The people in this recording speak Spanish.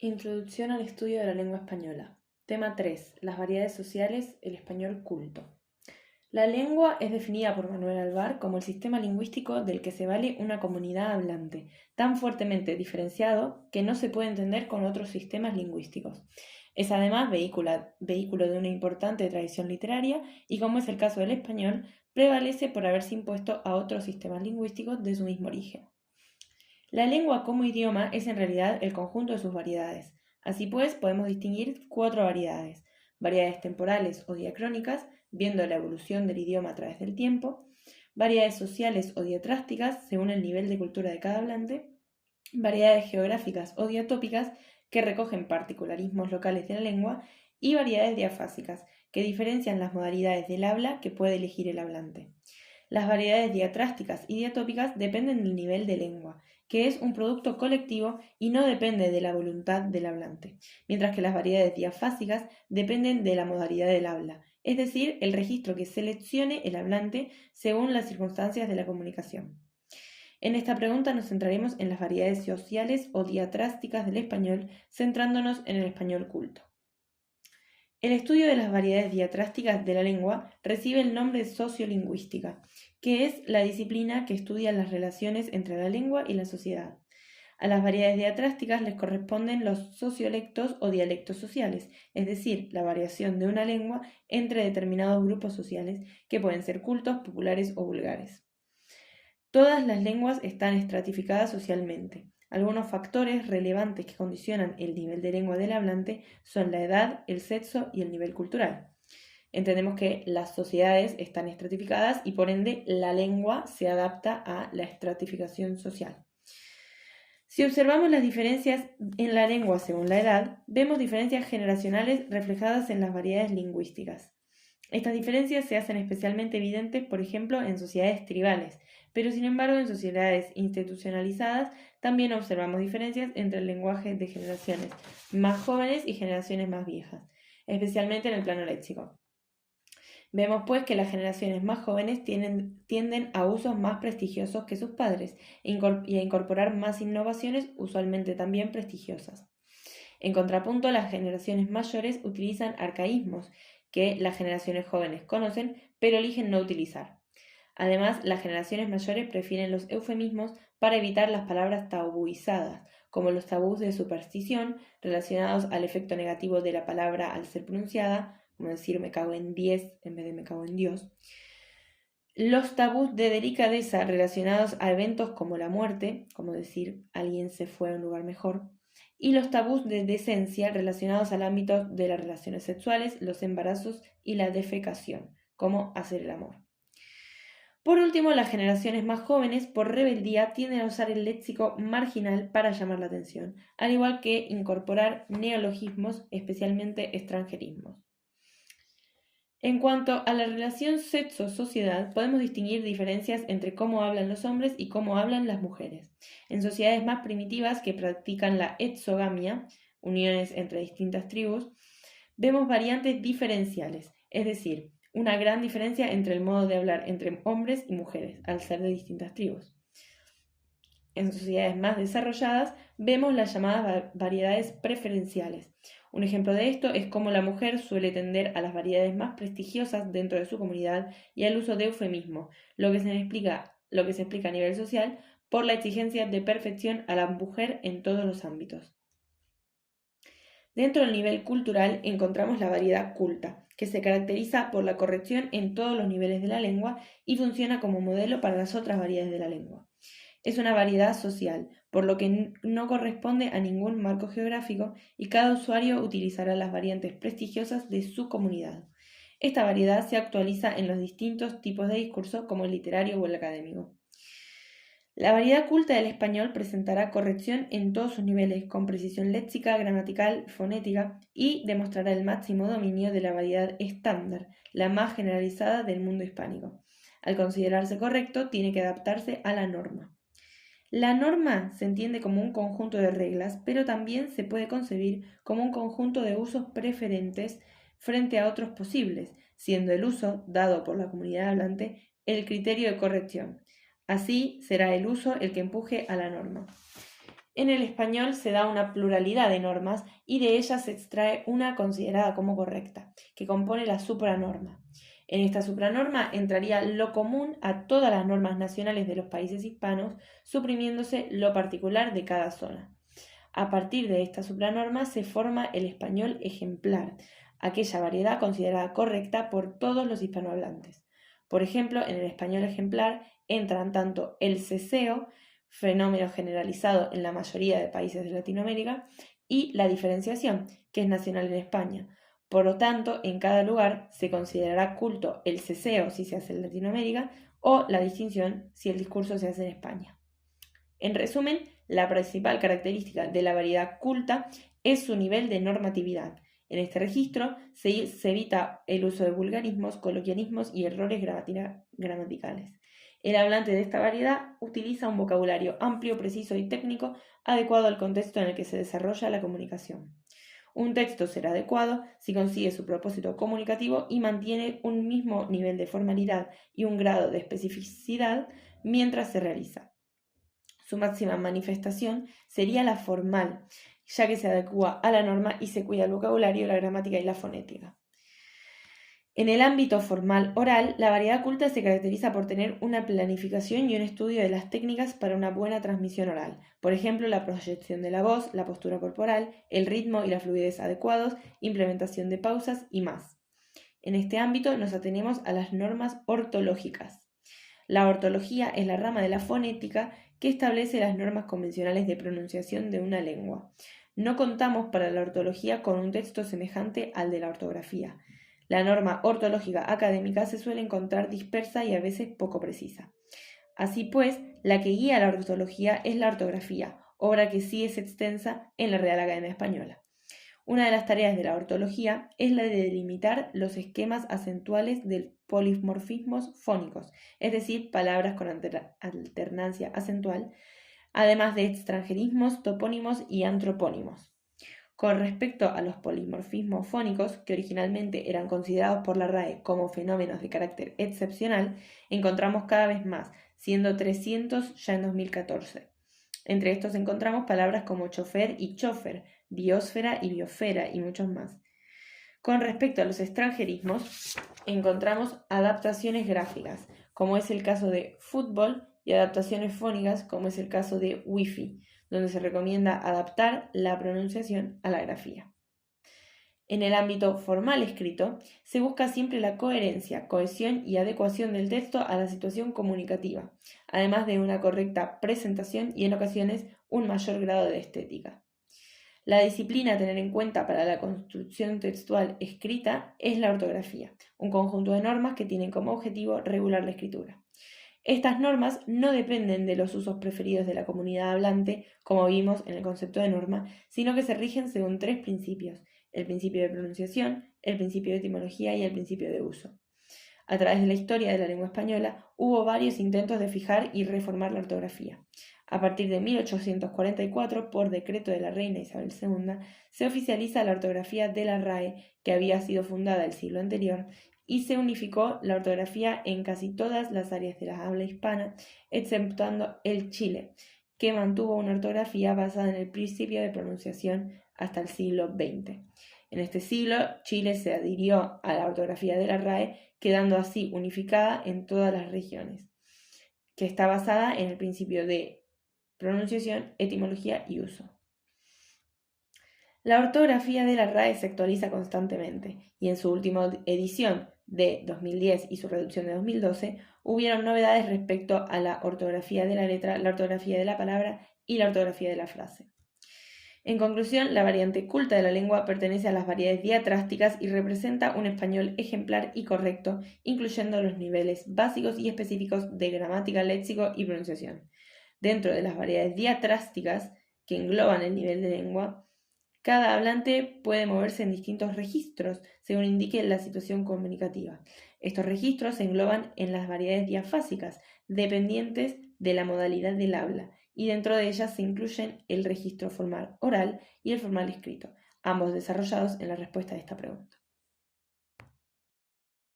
Introducción al estudio de la lengua española. Tema 3. Las variedades sociales, el español culto. La lengua es definida por Manuel Alvar como el sistema lingüístico del que se vale una comunidad hablante, tan fuertemente diferenciado que no se puede entender con otros sistemas lingüísticos. Es además vehículo de una importante tradición literaria y, como es el caso del español, prevalece por haberse impuesto a otros sistemas lingüísticos de su mismo origen. La lengua como idioma es en realidad el conjunto de sus variedades. Así pues, podemos distinguir 4 variedades: variedades temporales o diacrónicas, viendo la evolución del idioma a través del tiempo; variedades sociales o diatrásticas, según el nivel de cultura de cada hablante; variedades geográficas o diatópicas, que recogen particularismos locales de la lengua; y variedades diafásicas, que diferencian las modalidades del habla que puede elegir el hablante. Las variedades diatrásticas y diatópicas dependen del nivel de lengua, que es un producto colectivo y no depende de la voluntad del hablante, mientras que las variedades diafásicas dependen de la modalidad del habla, es decir, el registro que seleccione el hablante según las circunstancias de la comunicación. En esta pregunta nos centraremos en las variedades sociales o diatrásticas del español, centrándonos en el español culto. El estudio de las variedades diatrásticas de la lengua recibe el nombre de sociolingüística, que es la disciplina que estudia las relaciones entre la lengua y la sociedad. A las variedades diatrásticas les corresponden los sociolectos o dialectos sociales, es decir, la variación de una lengua entre determinados grupos sociales, que pueden ser cultos, populares o vulgares. Todas las lenguas están estratificadas socialmente. Algunos factores relevantes que condicionan el nivel de lengua del hablante son la edad, el sexo y el nivel cultural. Entendemos que las sociedades están estratificadas y, por ende, la lengua se adapta a la estratificación social. Si observamos las diferencias en la lengua según la edad, vemos diferencias generacionales reflejadas en las variedades lingüísticas. Estas diferencias se hacen especialmente evidentes, por ejemplo, en sociedades tribales, pero sin embargo en sociedades institucionalizadas también observamos diferencias entre el lenguaje de generaciones más jóvenes y generaciones más viejas, especialmente en el plano léxico. Vemos pues que las generaciones más jóvenes tienden a usos más prestigiosos que sus padres y a incorporar más innovaciones, usualmente también prestigiosas. En contrapunto, las generaciones mayores utilizan arcaísmos que las generaciones jóvenes conocen, pero eligen no utilizar. Además, las generaciones mayores prefieren los eufemismos para evitar las palabras tabuizadas, como los tabús de superstición relacionados al efecto negativo de la palabra al ser pronunciada, como decir me cago en 10 en vez de me cago en Dios; los tabús de delicadeza relacionados a eventos como la muerte, como decir alguien se fue a un lugar mejor; y los tabús de decencia relacionados al ámbito de las relaciones sexuales, los embarazos y la defecación, como hacer el amor. Por último, las generaciones más jóvenes, por rebeldía, tienden a usar el léxico marginal para llamar la atención, al igual que incorporar neologismos, especialmente extranjerismos. En cuanto a la relación sexo-sociedad, podemos distinguir diferencias entre cómo hablan los hombres y cómo hablan las mujeres. En sociedades más primitivas que practican la exogamia, uniones entre distintas tribus, vemos variantes diferenciales, es decir, una gran diferencia entre el modo de hablar entre hombres y mujeres, al ser de distintas tribus. En sociedades más desarrolladas vemos las llamadas variedades preferenciales. Un ejemplo de esto es cómo la mujer suele tender a las variedades más prestigiosas dentro de su comunidad y al uso de eufemismos, lo que se explica a nivel social por la exigencia de perfección a la mujer en todos los ámbitos. Dentro del nivel cultural encontramos la variedad culta, que se caracteriza por la corrección en todos los niveles de la lengua y funciona como modelo para las otras variedades de la lengua. Es una variedad social, por lo que no corresponde a ningún marco geográfico y cada usuario utilizará las variantes prestigiosas de su comunidad. Esta variedad se actualiza en los distintos tipos de discurso, como el literario o el académico. La variedad culta del español presentará corrección en todos sus niveles, con precisión léxica, gramatical, fonética, y demostrará el máximo dominio de la variedad estándar, la más generalizada del mundo hispánico. Al considerarse correcto, tiene que adaptarse a la norma. La norma se entiende como un conjunto de reglas, pero también se puede concebir como un conjunto de usos preferentes frente a otros posibles, siendo el uso, dado por la comunidad hablante, el criterio de corrección. Así será el uso el que empuje a la norma. En el español se da una pluralidad de normas y de ellas se extrae una considerada como correcta, que compone la supranorma. En esta supranorma entraría lo común a todas las normas nacionales de los países hispanos, suprimiéndose lo particular de cada zona. A partir de esta supranorma se forma el español ejemplar, aquella variedad considerada correcta por todos los hispanohablantes. Por ejemplo, en el español ejemplar entran tanto el ceseo, fenómeno generalizado en la mayoría de países de Latinoamérica, y la diferenciación, que es nacional en España. Por lo tanto, en cada lugar se considerará culto el ceseo si se hace en Latinoamérica o la distinción si el discurso se hace en España. En resumen, la principal característica de la variedad culta es su nivel de normatividad. En este registro se evita el uso de vulgarismos, coloquialismos y errores gramaticales. El hablante de esta variedad utiliza un vocabulario amplio, preciso y técnico adecuado al contexto en el que se desarrolla la comunicación. Un texto será adecuado si consigue su propósito comunicativo y mantiene un mismo nivel de formalidad y un grado de especificidad mientras se realiza. Su máxima manifestación sería la formal, ya que se adecua a la norma y se cuida el vocabulario, la gramática y la fonética. En el ámbito formal oral, la variedad culta se caracteriza por tener una planificación y un estudio de las técnicas para una buena transmisión oral. Por ejemplo, la proyección de la voz, la postura corporal, el ritmo y la fluidez adecuados, implementación de pausas y más. En este ámbito nos atenemos a las normas ortológicas. La ortología es la rama de la fonética que establece las normas convencionales de pronunciación de una lengua. No contamos para la ortología con un texto semejante al de la ortografía. La norma ortológica académica se suele encontrar dispersa y a veces poco precisa. Así pues, la que guía la ortología es la ortografía, obra que sí es extensa en la Real Academia Española. Una de las tareas de la ortología es la de delimitar los esquemas acentuales de polimorfismos fónicos, es decir, palabras con alternancia acentual, además de extranjerismos, topónimos y antropónimos. Con respecto a los polimorfismos fónicos, que originalmente eran considerados por la RAE como fenómenos de carácter excepcional, encontramos cada vez más, siendo 300 ya en 2014. Entre estos encontramos palabras como chofer y chofer, biosfera y biosfera y muchos más. Con respecto a los extranjerismos, encontramos adaptaciones gráficas, como es el caso de fútbol, y adaptaciones fónicas, como es el caso de wifi, donde se recomienda adaptar la pronunciación a la grafía. En el ámbito formal escrito, se busca siempre la coherencia, cohesión y adecuación del texto a la situación comunicativa, además de una correcta presentación y en ocasiones un mayor grado de estética. La disciplina a tener en cuenta para la construcción textual escrita es la ortografía, un conjunto de normas que tienen como objetivo regular la escritura. Estas normas no dependen de los usos preferidos de la comunidad hablante, como vimos en el concepto de norma, sino que se rigen según tres principios: el principio de pronunciación, el principio de etimología y el principio de uso. A través de la historia de la lengua española hubo varios intentos de fijar y reformar la ortografía. A partir de 1844, por decreto de la reina Isabel II, se oficializa la ortografía de la RAE, que había sido fundada el siglo anterior, y se unificó la ortografía en casi todas las áreas de la habla hispana, exceptuando el Chile, que mantuvo una ortografía basada en el principio de pronunciación hasta el siglo XX. En este siglo, Chile se adhirió a la ortografía de la RAE, quedando así unificada en todas las regiones, que está basada en el principio de pronunciación, etimología y uso. La ortografía de la RAE se actualiza constantemente y en su última edición de 2010 y su reducción de 2012 hubieron novedades respecto a la ortografía de la letra, la ortografía de la palabra y la ortografía de la frase. En conclusión, la variante culta de la lengua pertenece a las variedades diatrásticas y representa un español ejemplar y correcto, incluyendo los niveles básicos y específicos de gramática, léxico y pronunciación. Dentro de las variedades diatrásticas, que engloban el nivel de lengua, cada hablante puede moverse en distintos registros, según indique la situación comunicativa. Estos registros se engloban en las variedades diafásicas, dependientes de la modalidad del habla, y dentro de ellas se incluyen el registro formal oral y el formal escrito, ambos desarrollados en la respuesta a esta pregunta.